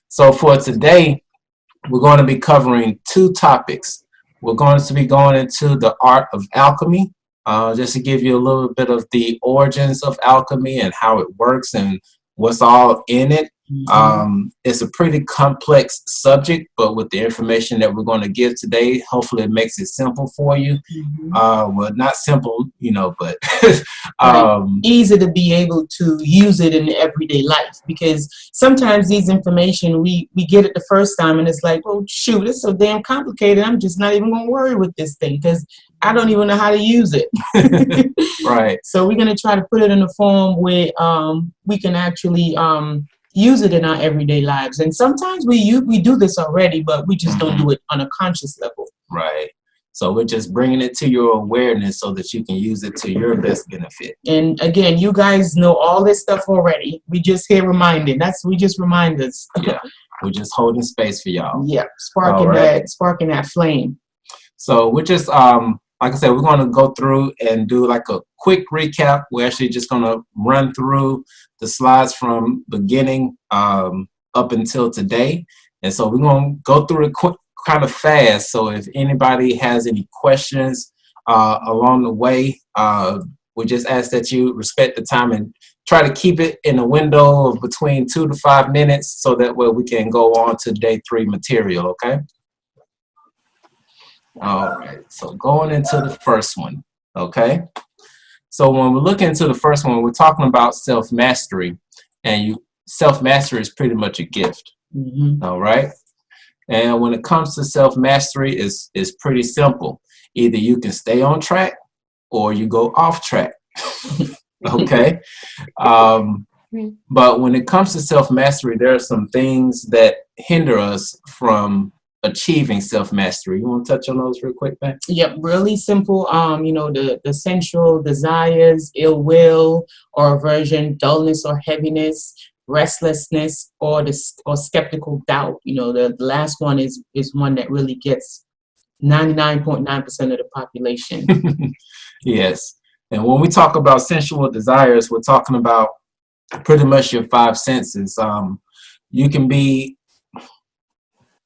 So for today, we're going to be covering two topics. We're going to be going into the art of alchemy, just to give you a little bit of the origins of alchemy and how it works and what's all in it. It's a pretty complex subject, but with the information that we're going to give today, hopefully it makes it simple for you. Well, not simple, but easy to be able to use it in everyday life, because sometimes these information we get it the first time and it's like, oh shoot, it's so damn complicated, I'm just not even gonna worry with this thing because I don't even know how to use it. Right. So we're going to try to put it in a form where we can actually use it in our everyday lives. And sometimes we do this already, but we just don't do it on a conscious level. Right. So we're just bringing it to your awareness so that you can use it to your best benefit. And again, you guys know all this stuff already. We just here reminding. We just reminders. Yeah. We're just holding space for y'all. Yeah. Sparking that flame. So we're just like I said, we're going to go through and do like a quick recap. We're actually just going to run through the slides from beginning up until today. And so we're going to go through it quick, kind of fast. So if anybody has any questions along the way, we just ask that you respect the time and try to keep it in a window of between 2 to 5 minutes so that way we can go on to day 3 material, okay? All right, so going into the first one, okay? So when we look into the first one, we're talking about self-mastery, and self-mastery is pretty much a gift, all right? And when it comes to self-mastery, it's pretty simple. Either you can stay on track or you go off track, okay? But when it comes to self-mastery, there are some things that hinder us from achieving self-mastery. You want to touch on those real quick, man? Yep, really simple. The sensual desires, ill will or aversion, dullness or heaviness, restlessness, or skeptical doubt. The last one is one that really gets 99.9% of the population. Yes. And when we talk about sensual desires, we're talking about pretty much your 5 senses. You can be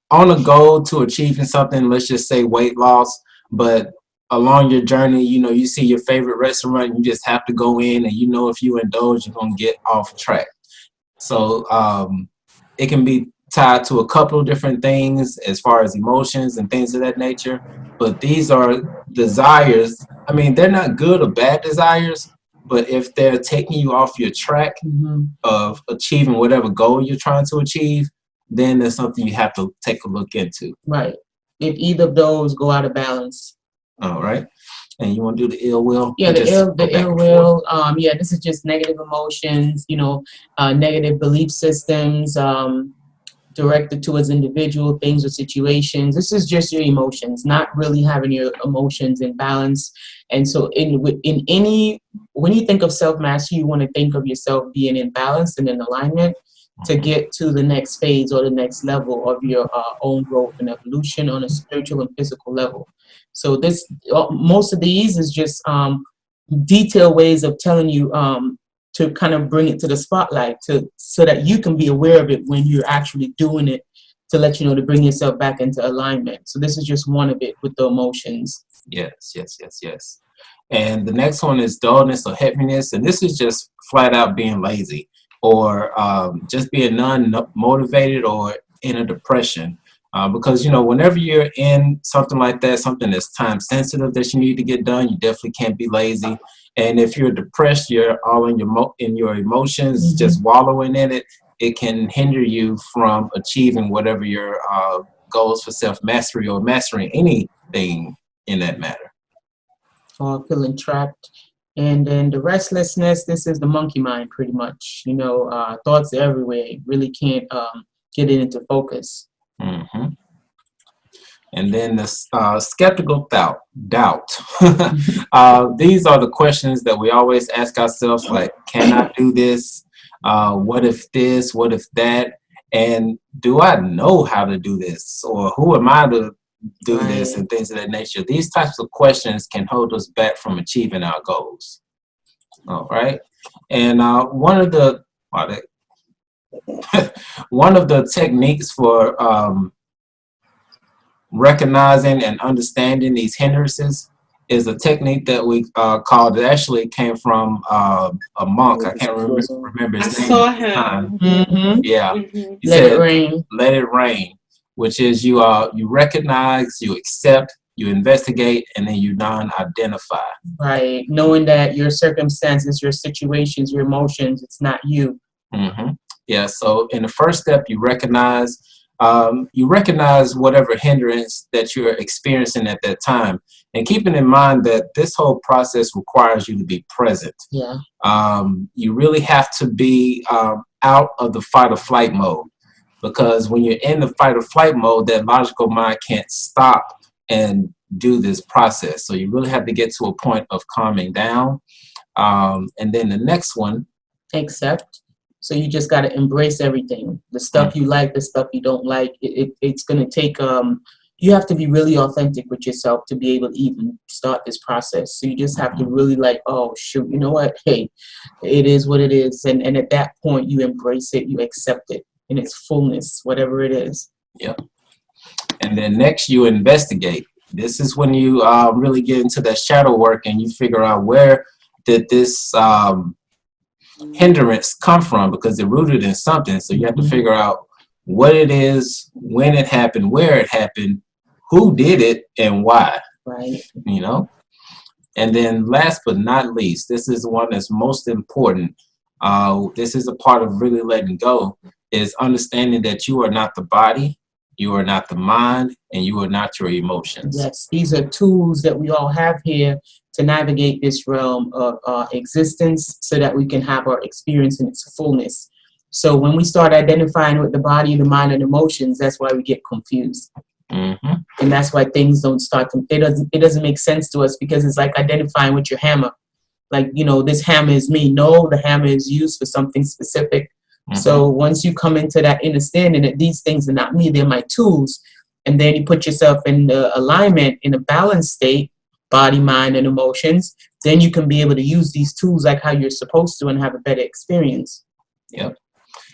on a goal to achieving something, let's just say weight loss, but along your journey, you see your favorite restaurant, you just have to go in, and if you indulge, you're going to get off track. So it can be tied to a couple of different things as far as emotions and things of that nature, but these are desires. I mean, they're not good or bad desires, but if they're taking you off your track of achieving whatever goal you're trying to achieve, then there's something you have to take a look into. Right. If either of those go out of balance. All right. And you want to do the ill will? Yeah, the ill will. Yeah, this is just negative emotions, negative belief systems, directed towards individual things or situations. This is just your emotions, not really having your emotions in balance. And so when you think of self-mastery, you want to think of yourself being in balance and in alignment to get to the next phase or the next level of your own growth and evolution on a spiritual and physical level. So most of these is just detailed ways of telling you to kind of bring it to the spotlight so that you can be aware of it when you're actually doing it, to let you know to bring yourself back into alignment. So this is just one of it with the emotions. Yes. And the next one is dullness or heaviness, and this is just flat out being lazy, or just being non-motivated or in a depression. Because, whenever you're in something like that, something that's time sensitive that you need to get done, you definitely can't be lazy. And if you're depressed, you're all in your emotions, just wallowing in it. It can hinder you from achieving whatever your goals for self-mastery or mastering anything in that matter. Or feeling trapped. And then the restlessness, this is the monkey mind pretty much. Thoughts everywhere. You really can't get it into focus. And then the skeptical doubt. These are the questions that we always ask ourselves, like, can I do this? What if this? What if that? And do I know how to do this? Or who am I to do this, and things of that nature? These types of questions can hold us back from achieving our goals. All right. And one of the one of the techniques for recognizing and understanding these hindrances is a technique that we called, it actually came from a monk. I can't remember his name saw at the time. him. Yeah. Mm-hmm. He Let said, it rain. let it rain, which is you recognize, you accept, you investigate, and then you non-identify. Right. Knowing that your circumstances, your situations, your emotions, it's not you. Mm-hmm. Yeah. So in the first step, you recognize whatever hindrance that you're experiencing at that time, and keeping in mind that this whole process requires you to be present. Yeah. You really have to be out of the fight or flight mode, because when you're in the fight or flight mode, that logical mind can't stop and do this process. So you really have to get to a point of calming down. And then the next one, Accept. So you just got to embrace everything. The stuff you like, the stuff you don't like. It's going to take, you have to be really authentic with yourself to be able to even start this process. So you just have to really like, oh, shoot, you know what? Hey, it is what it is. And at that point, you embrace it, you accept it in its fullness, whatever it is. Yep. And then next, you investigate. This is when you really get into that shadow work and you figure out where did this hindrance come from, because they're rooted in something. So you have to figure out what it is, when it happened, where it happened, who did it, and why. Right. You know? And then last but not least, this is the one that's most important. This is a part of really letting go, is understanding that you are not the body, you are not the mind, and you are not your emotions. Yes, these are tools that we all have here to navigate this realm of existence so that we can have our experience in its fullness. So when we start identifying with the body, the mind, and emotions, that's why we get confused. Mm-hmm. And that's why things don't start to, it doesn't make sense to us, because it's like identifying with your hammer. Like, you know, this hammer is me. No, the hammer is used for something specific. Mm-hmm. So once you come into that understanding that these things are not me, they're my tools, and then you put yourself in the alignment, in a balanced state, body, mind, and emotions, then you can be able to use these tools like how you're supposed to and have a better experience. Yep.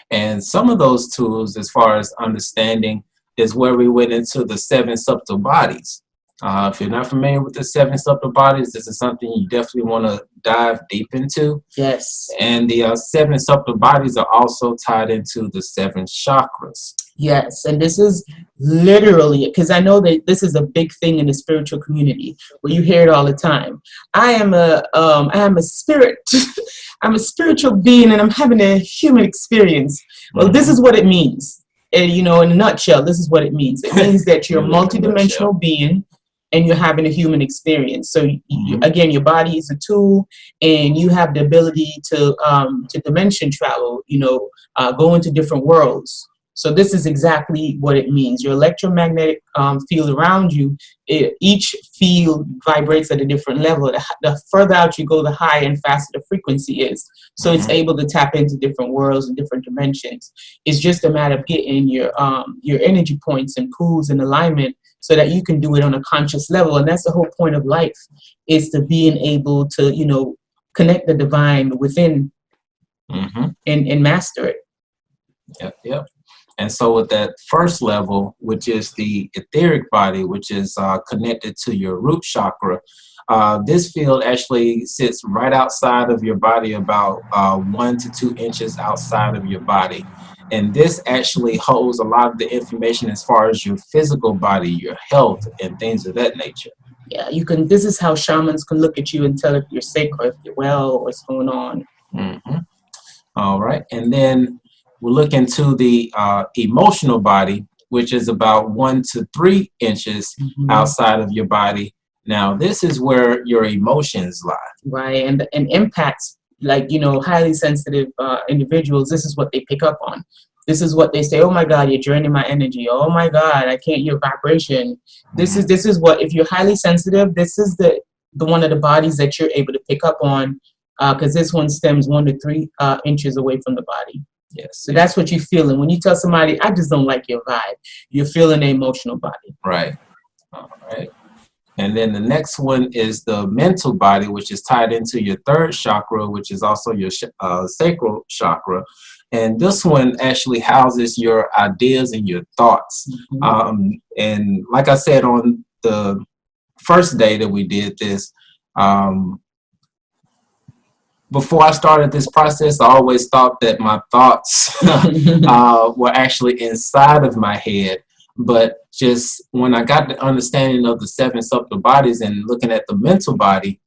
And some of those tools, as far as understanding, is where we went into the 7 subtle bodies. If you're not familiar with the 7 subtle bodies, this is something you definitely want to dive deep into. Yes. And the 7 subtle bodies are also tied into the 7 chakras. Yes, and this is literally, because I know that this is a big thing in the spiritual community where you hear it all the time. I am a spirit. I'm a spiritual being, and I'm having a human experience. Well, this is what it means. And, you know, in a nutshell, this is what it means. It means that you're a multidimensional being, and you're having a human experience. So again, your body is a tool, and you have the ability to dimension travel. You know, go into different worlds. So this is exactly what it means. Your electromagnetic field around you, each field vibrates at a different level. The further out you go, the higher and faster the frequency is. So it's able to tap into different worlds and different dimensions. It's just a matter of getting your energy points and pools in alignment so that you can do it on a conscious level. And that's the whole point of life, is to being able to, you know, connect the divine within and master it. Yep. And so with that first level, which is the etheric body, which is connected to your root chakra, this field actually sits right outside of your body, about 1 to 2 inches outside of your body. And this actually holds a lot of the information as far as your physical body, your health, and things of that nature. Yeah, you can. This is how shamans can look at you and tell if you're sick or if you're well or what's going on. All right. And then we'll look into the emotional body, which is about 1 to 3 inches outside of your body. Now, this is where your emotions lie. Right. And impacts, like, you know, highly sensitive individuals, this is what they pick up on. This is what they say, oh my God, you're draining my energy. Oh my God, I can't hear vibration. This is what, if you're highly sensitive, this is the one of the bodies that you're able to pick up on, because this one stems 1 to 3 inches away from the body. Yes. So that's what you're feeling. When you tell somebody, I just don't like your vibe, you're feeling the emotional body. Right. All right. And then the next one is the mental body, which is tied into your 3rd chakra, which is also your sacral chakra. And this one actually houses your ideas and your thoughts. And like I said on the first day that we did this, before I started this process, I always thought that my thoughts were actually inside of my head. But just when I got the understanding of the 7 subtle bodies and looking at the mental body,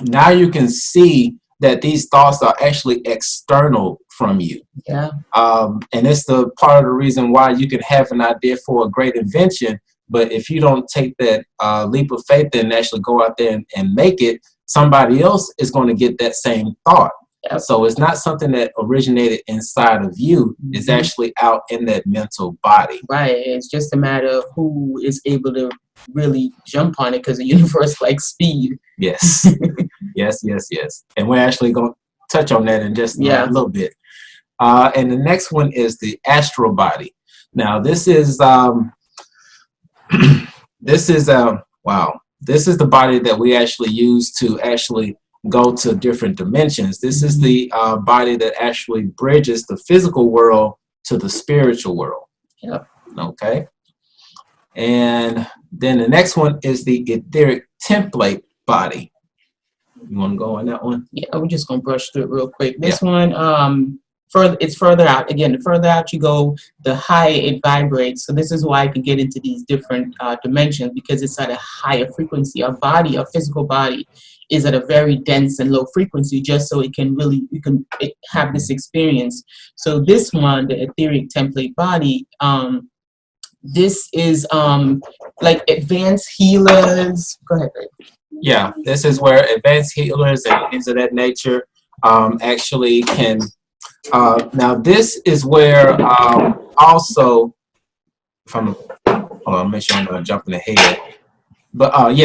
now you can see that these thoughts are actually external from you. Yeah. And it's the part of the reason why you can have an idea for a great invention, but if you don't take that leap of faith and actually go out there and make it, somebody else is going to get that same thought. Yep. So it's not something that originated inside of you. It's actually out in that mental body. Right. It's just a matter of who is able to really jump on it, because the universe likes speed. Yes. yes. And we're actually going to touch on that in just a little bit. And the next one is the astral body. Now, this is this is the body that we actually use to actually go to different dimensions. This is the body that actually bridges the physical world to the spiritual world. Yep. Okay. And then the next one is the etheric template body. You want to go on that one? Yeah, we're just going to brush through it real quick. This one, it's further out. Again, the further out you go, the higher it vibrates. So this is why I can get into these different dimensions, because it's at a higher frequency. Our body, our physical body, is at a very dense and low frequency, just so it can really, have this experience. So this one, the etheric template body, this is like advanced healers. Go ahead, Greg. Yeah, this is where advanced healers and things of that nature actually can. Now this is where also, hold on, make sure I'm not jumping ahead. But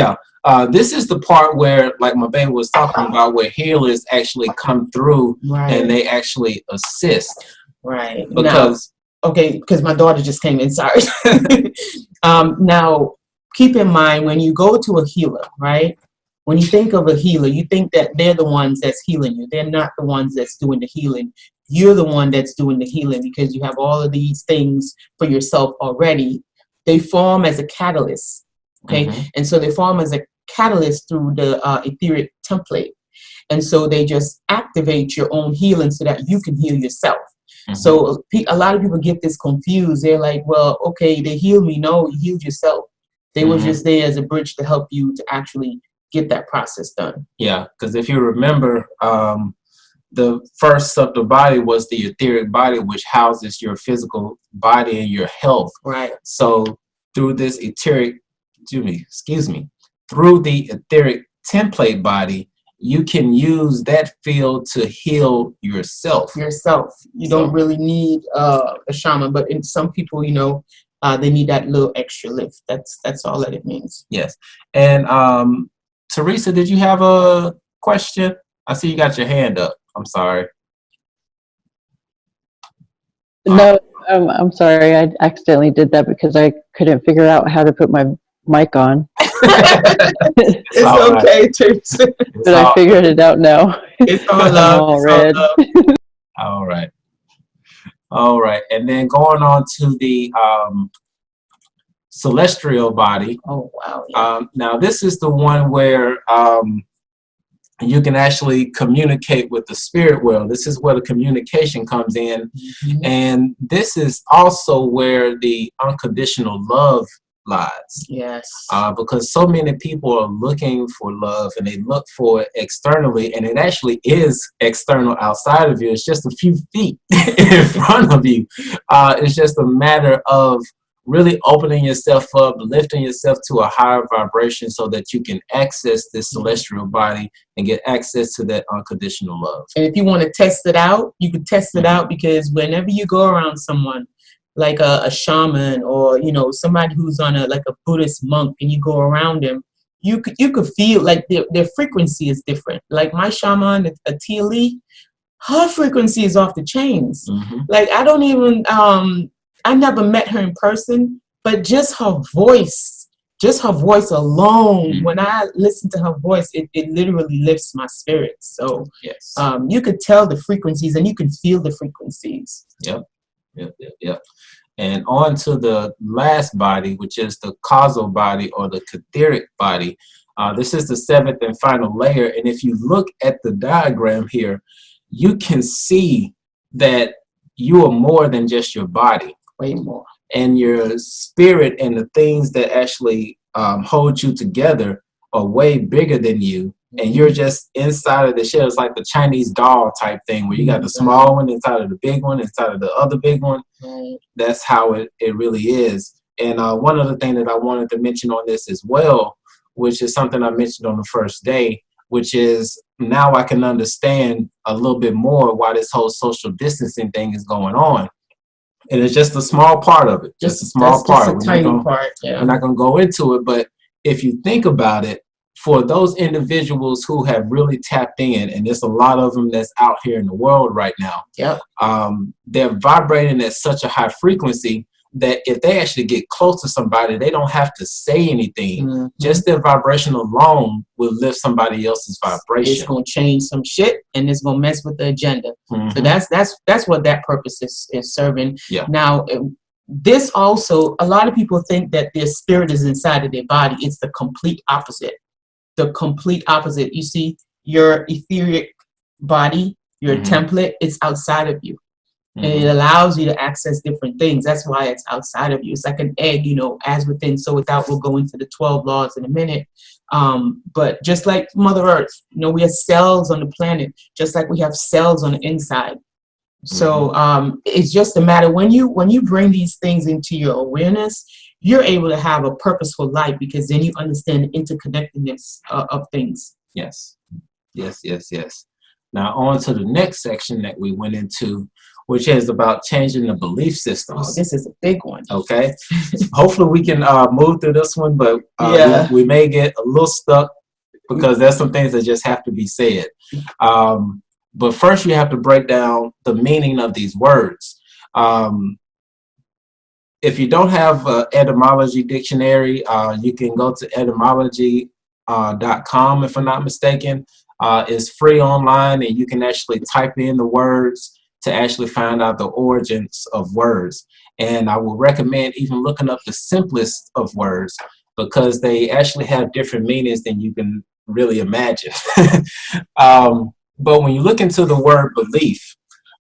this is the part where, like my baby was talking about, where healers actually come through and they actually assist. Right. Because because my daughter just came in. Sorry. Now, keep in mind, when you go to a healer, right? When you think of a healer, you think that they're the ones that's healing you. They're not the ones that's doing the healing. You're the one that's doing the healing, because you have all of these things for yourself already. They form as a catalyst, okay? And so they form as a catalyst through the etheric template. And so they just activate your own healing so that you can heal yourself. So a lot of people get this confused. They're like, well, okay, they healed me. No, you healed yourself. They were just there as a bridge to help you to actually get that process done. Yeah, because if you remember, the first subtle body was the etheric body, which houses your physical body and your health. Right. So through this through the etheric template body, you can use that field to heal yourself. You don't really need a shaman, but in some people, they need that little extra lift. That's all that it means. Yes. And Teresa, did you have a question? I see you got your hand up. I'm sorry. No, I'm sorry. I accidentally did that because I couldn't figure out how to put my mic on. It's okay, Teresa. But I figured it out now. It's all love. All red. All right. All right. And then going on to the celestial body. Oh, wow. Yeah. Now, this is the one where you can actually communicate with the spirit world. This is where the communication comes in. And this is also where the unconditional love lies. Yes. Because so many people are looking for love, and they look for it externally, and it actually is external outside of you. It's just a few feet in front of you. It's just a matter of really opening yourself up, lifting yourself to a higher vibration so that you can access this celestial body and get access to that unconditional love. And if you want to test it out, you can test it out, because whenever you go around someone like a shaman, or somebody who's on a Buddhist monk, and you go around them, you could feel like their frequency is different. Like my shaman, Atia Lee, her frequency is off the chains. Like I don't even I never met her in person, but just her voice just her voice alone, when I listen to her voice, it literally lifts my spirit. So Yes. You could tell the frequencies and you can feel the frequencies. Yep. And on to the last body, which is the causal body or the etheric body. This is the seventh and final layer. And if you look at the diagram here, you can see that you are more than just your body. Way more. And your spirit and the things that actually hold you together are way bigger than you. And you're just inside of the shell. It's like the Chinese doll type thing where you got the small one inside of the big one, inside of the other big one. Right. That's how it really is. And one other thing that I wanted to mention on this as well, which is something I mentioned on the first day, which is now I can understand a little bit more why this whole social distancing thing is going on. And it's just a small part of it. Just a small part. Just a tiny part. Yeah. We're not going to go into it, but if you think about it, for those individuals who have really tapped in, and there's a lot of them that's out here in the world right now, yep. They're vibrating at such a high frequency that if they actually get close to somebody, they don't have to say anything. Mm-hmm. Just their vibration alone will lift somebody else's vibration. It's going to change some shit, and it's going to mess with the agenda. Mm-hmm. So that's what that purpose is serving. Yeah. Now, this also, a lot of people think that their spirit is inside of their body. It's the complete opposite. The complete opposite. You see, your etheric body, your template, it's outside of you. And it allows you to access different things. That's why it's outside of you. It's like an egg, as within, so without. We'll go into the 12 laws in a minute. But just like Mother Earth, we have cells on the planet, just like we have cells on the inside. So it's just a matter, when you bring these things into your awareness, you're able to have a purposeful life, because then you understand the interconnectedness of things. Yes. Now on to the next section that we went into, which is about changing the belief systems. Oh, this is a big one. Okay. Hopefully we can move through this one, but we may get a little stuck because there's some things that just have to be said. But first you have to break down the meaning of these words. If you don't have an etymology dictionary, you can go to etymology.com, if I'm not mistaken. It's free online, and you can actually type in the words to actually find out the origins of words. And I will recommend even looking up the simplest of words, because they actually have different meanings than you can really imagine. But when you look into the word belief,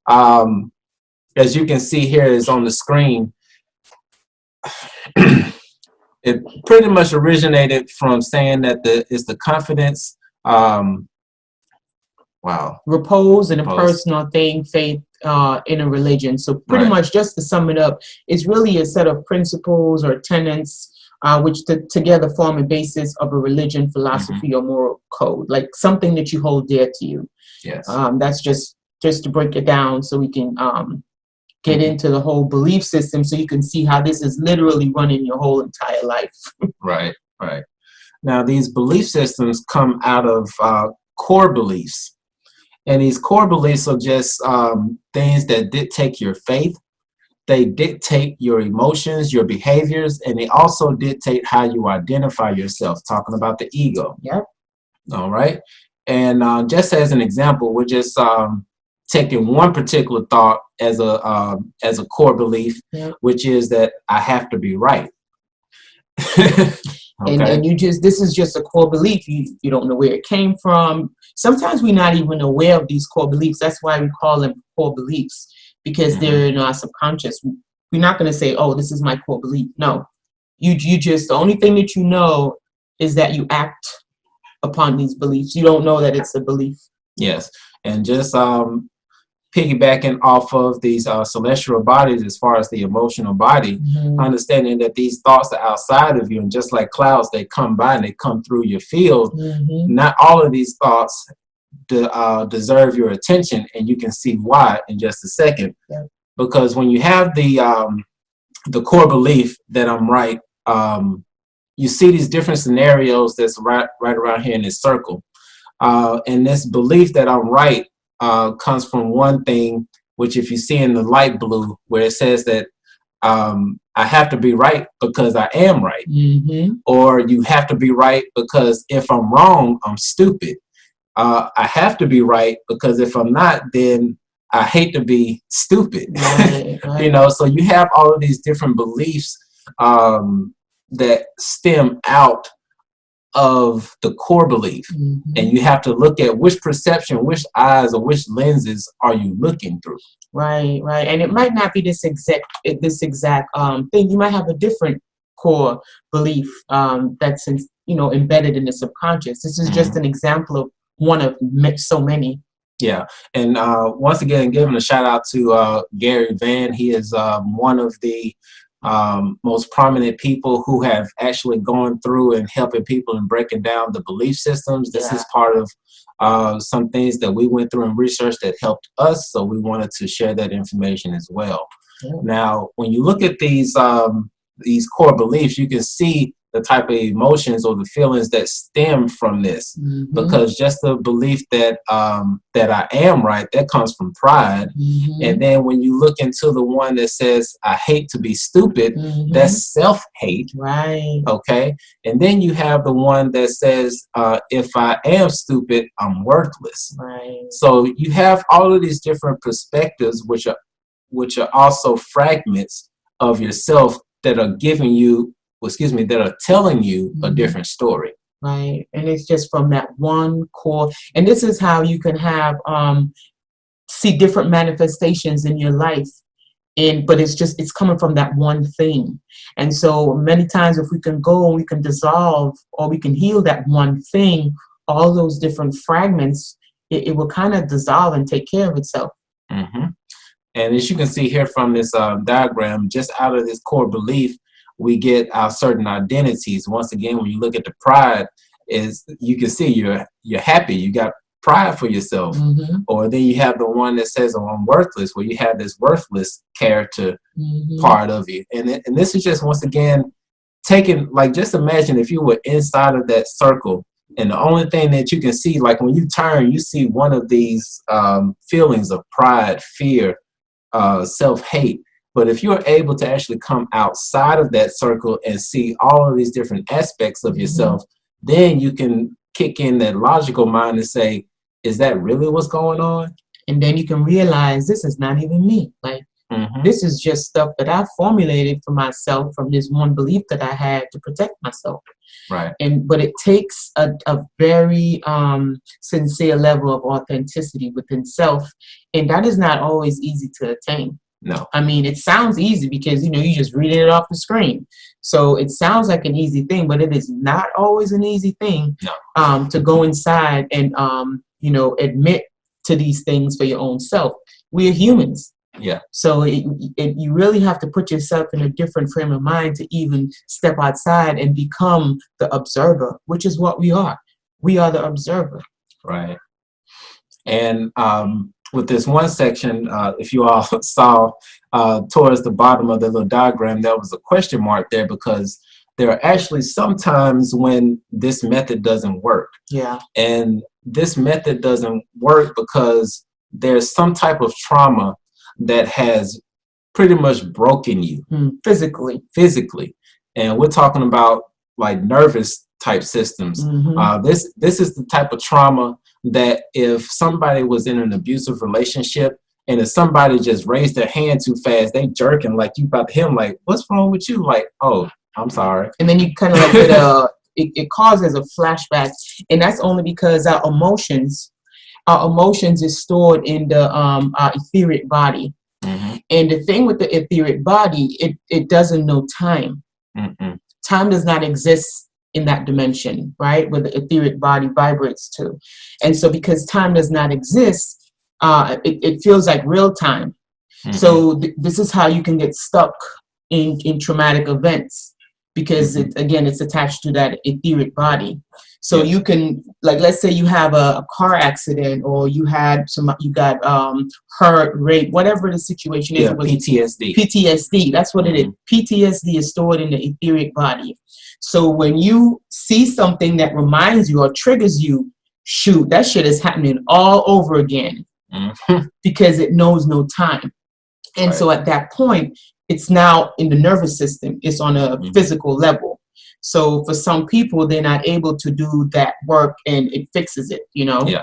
as you can see here is on the screen, it pretty much originated from saying that it's the confidence, repose in a personal thing, faith in a religion. So pretty much, just to sum it up, it's really a set of principles or tenets which together form a basis of a religion, philosophy, or moral code, like something that you hold dear to you. Yes. That's just to break it down, so we can get into the whole belief system, so you can see how this is literally running your whole entire life. Right. Now, these belief systems come out of core beliefs. And these core beliefs are just things that dictate your faith. They dictate your emotions, your behaviors, and they also dictate how you identify yourself, talking about the ego. Yep. All right. And just as an example, we're just taking one particular thought as a core belief, which is that I have to be right. Okay. And this is just a core belief. You don't know where it came from. Sometimes we're not even aware of these core beliefs. That's why we call them core beliefs, because they're in our subconscious. We're not going to say, oh, this is my core belief. No, you just, the only thing that you know is that you act upon these beliefs. You don't know that it's a belief. Yes. And just piggybacking off of these celestial bodies, as far as the emotional body, understanding that these thoughts are outside of you, and just like clouds, they come by and they come through your field. Not all of these thoughts deserve your attention, and you can see why in just a second. Because when you have the core belief that I'm right, you see these different scenarios that's right around here in this circle, and this belief that I'm right comes from one thing, which if you see in the light blue, where it says that I have to be right because I am right. Or you have to be right because if I'm wrong, I'm stupid. I have to be right because if I'm not, then I hate to be stupid. Right. You know, so you have all of these different beliefs that stem out of the core belief. And you have to look at which perception, which eyes, or which lenses are you looking through. Right. And it might not be this exact thing. You might have a different core belief that's embedded in the subconscious. This is just an example of one of so many. Yeah, and once again, giving a shout out to Gary Vann. He is one of the most prominent people who have actually gone through and helping people and breaking down the belief systems. This is part of some things that we went through and research that helped us, so we wanted to share that information as well. Now, when you look at these core beliefs, you can see the type of emotions or the feelings that stem from this, because just the belief that that I am right, that comes from pride. And then when you look into the one that says I hate to be stupid, that's self-hate. Right. Okay. And then you have the one that says if I am stupid, I'm worthless. Right. So you have all of these different perspectives, which are also fragments of yourself that are giving you, that are telling you a different story. Right. And it's just from that one core. And this is how you can have see different manifestations in your life. But it's coming from that one thing. And so many times if we can go and we can dissolve or we can heal that one thing, all those different fragments, it will kind of dissolve and take care of itself. And as you can see here from this diagram, just out of this core belief, we get our certain identities. Once again, when you look at the pride, is you can see you're happy, you got pride for yourself. Or then you have the one that says, oh, I'm worthless, where you have this worthless character part of you. And this is just, once again, taking, like, just imagine if you were inside of that circle, and the only thing that you can see, like when you turn, you see one of these feelings of pride, fear, self-hate. But if you're able to actually come outside of that circle and see all of these different aspects of yourself, then you can kick in that logical mind and say, is that really what's going on? And then you can realize this is not even me. Like, this is just stuff that I formulated for myself from this one belief that I had to protect myself. Right. But it takes a very sincere level of authenticity within self. And that is not always easy to attain. No. I mean, it sounds easy because, you just reading it off the screen. So it sounds like an easy thing, but it is not always an easy thing to go inside and, admit to these things for your own self. We are humans. Yeah. So you really have to put yourself in a different frame of mind to even step outside and become the observer, which is what we are. We are the observer. Right. And with this one section, if you all saw towards the bottom of the little diagram, there was a question mark there because there are actually some times when this method doesn't work. Yeah. And this method doesn't work because there's some type of trauma that has pretty much broken you physically. And we're talking about like nervous type systems. This is the type of trauma that if somebody was in an abusive relationship and if somebody just raised their hand too fast, they jerking like you about to him, like, what's wrong with you? Like, oh, I'm sorry. And then you kind of like get it causes a flashback. And that's only because our emotions is stored in the our etheric body. And the thing with the etheric body, it doesn't know time. Time does not exist in that dimension, right? Where the etheric body vibrates to. And so because time does not exist, it feels like real time. So this is how you can get stuck in traumatic events because it's attached to that etheric body. So you can, like, let's say you have a car accident or you got hurt, rape, whatever the situation is. PTSD. PTSD, that's what it is. PTSD is stored in the etheric body. So when you see something that reminds you or triggers you, shoot, that shit is happening all over again because it knows no time. And so at that point, it's now in the nervous system. It's on a physical level. So for some people, they're not able to do that work, and it fixes it, you know? Yeah.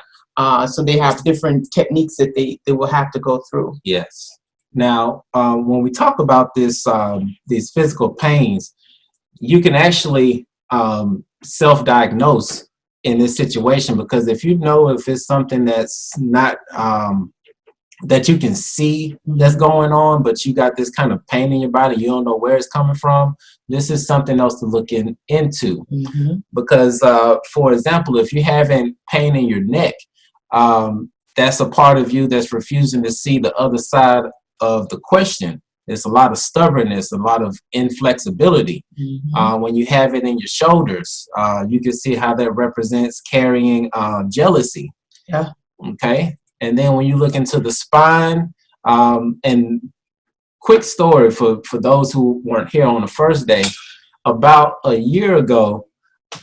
So they have different techniques that they will have to go through. Yes. Now, when we talk about this, these physical pains, you can actually self-diagnose in this situation, because if you know if it's something that's not that you can see that's going on, but you got this kind of pain in your body, you don't know where it's coming from, this is something else to look into. Because, for example, if you're having pain in your neck, that's a part of you that's refusing to see the other side of the question. There's a lot of stubbornness, a lot of inflexibility. When you have it in your shoulders, you can see how that represents carrying jealousy. Yeah. Okay. And then when you look into the spine, and quick story for those who weren't here on the first day, about a year ago,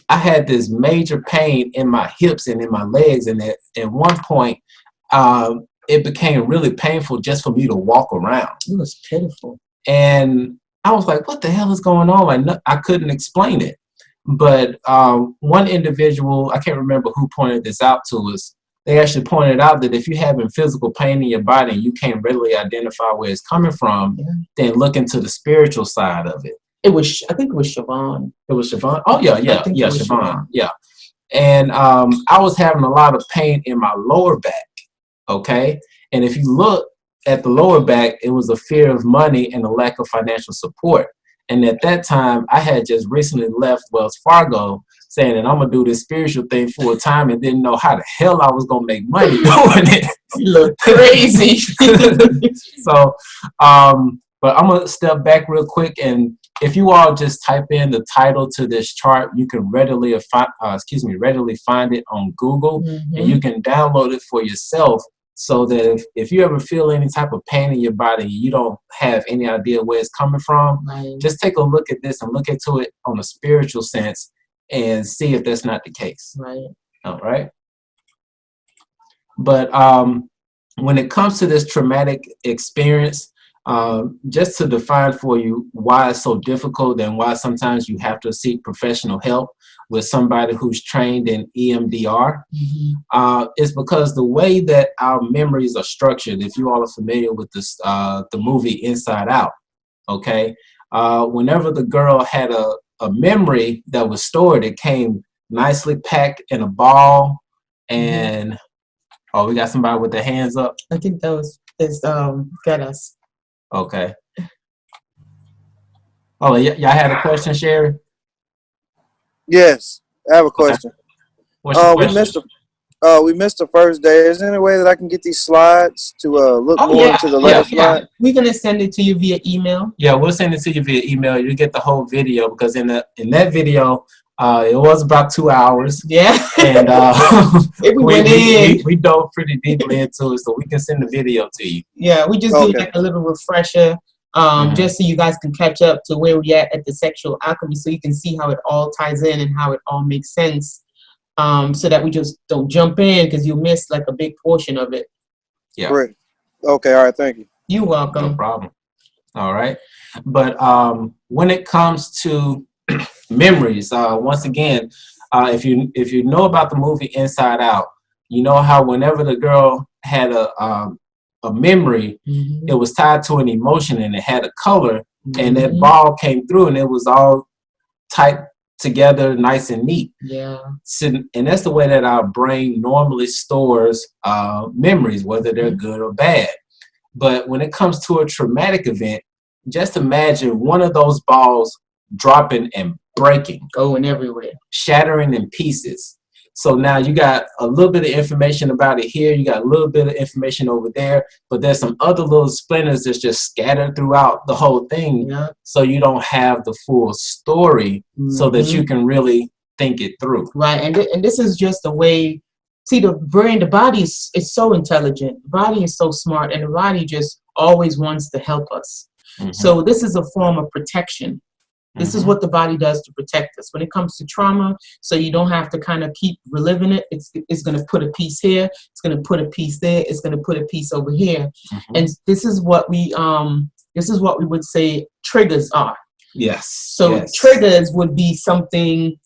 I had this major pain in my hips and in my legs. And at one point, it became really painful just for me to walk around. It was pitiful. And I was like, what the hell is going on? Like, I couldn't explain it. But one individual, I can't remember who pointed this out to us, they actually pointed out that if you're having physical pain in your body and you can't readily identify where it's coming from, then look into the spiritual side of it. It was, I think it was Siobhan. It was Siobhan? Oh, yeah, Siobhan. Siobhan. Yeah. And I was having a lot of pain in my lower back, okay? And if you look at the lower back, it was a fear of money and a lack of financial support. And at that time, I had just recently left Wells Fargo, saying that I'm going to do this spiritual thing full time, and didn't know how the hell I was going to make money doing it. You look crazy. So, but I'm going to step back real quick. And if you all just type in the title to this chart, you can readily find it on Google, and you can download it for yourself. So that if you ever feel any type of pain in your body, you don't have any idea where it's coming from, just take a look at this and look into it on a spiritual sense and see if that's not the case. All right. But when it comes to this traumatic experience, just to define for you why it's so difficult and why sometimes you have to seek professional help with somebody who's trained in EMDR, is because the way that our memories are structured, if you all are familiar with this, the movie Inside Out, okay, whenever the girl had a memory that was stored, it came nicely packed in a ball, and oh, we got somebody with their hands up. I think that was got us. Okay. Oh, y'all had a question, Sherry? Yes, I have a question. Okay. What's your question? We missed the first day. Is there any way that I can get these slides to look more into the letter slide? We're gonna send it to you via email. Yeah, we'll send it to you via email. You get the whole video, because in that video, it was about 2 hours. Yeah. And we dove pretty deeply into it, so we can send the video to you. Yeah, we just do like a little refresher, just so you guys can catch up to where we at the sexual alchemy, so you can see how it all ties in and how it all makes sense, so that we just don't jump in, because you'll miss like a big portion of it. Yeah. Great. Okay. All right. Thank you. You're welcome. No problem. All right. But when it comes to memories, once again, if you know about the movie Inside Out, you know how whenever the girl had a memory, it was tied to an emotion and it had a color, and that ball came through and it was all typed together nice and neat. Yeah. So, and that's the way that our brain normally stores memories, whether they're good or bad. But when it comes to a traumatic event, just imagine one of those balls dropping and breaking, going everywhere, shattering in pieces. So now you got a little bit of information about it here, you got a little bit of information over there, but there's some other little splinters that's just scattered throughout the whole thing. Yeah. So you don't have the full story, so that you can really think it through. Right. And this is just the way, see, the brain, the body is so intelligent, the body is so smart, and the body just always wants to help us. So this is a form of protection. This is what the body does to protect us when it comes to trauma. So you don't have to kind of keep reliving it. It's going to put a piece here. It's going to put a piece there. It's going to put a piece over here. And this is what we this is what we would say triggers are. Yes. So yes. triggers would be something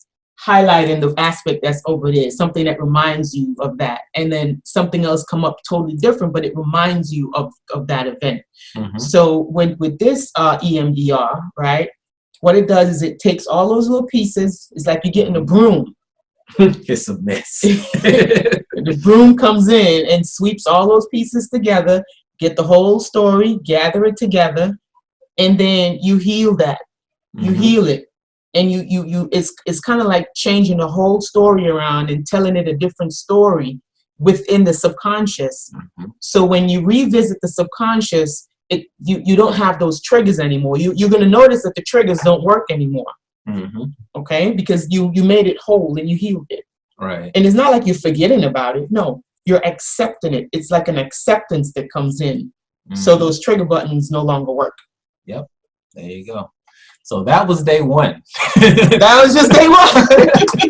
highlighting the aspect that's over there, something that reminds you of that. And then something else come up totally different, but it reminds you of that event. Mm-hmm. So with this EMDR, right, what it does is it takes all those little pieces. It's like you're getting a broom. It's a mess. The broom comes in and sweeps all those pieces together, get the whole story, gather it together, and then you heal that. You Mm-hmm. heal it. And you it's kind of like changing the whole story around and telling it a different story within the subconscious. Mm-hmm. So when you revisit the subconscious, you don't have those triggers anymore. You're going to notice that the triggers don't work anymore. Mm-hmm. Okay? Because you made it whole and you healed it. Right. And it's not like you're forgetting about it. No, you're accepting it. It's like an acceptance that comes in. Mm-hmm. So those trigger buttons no longer work. Yep. There you go. So that was day one. That was just day one.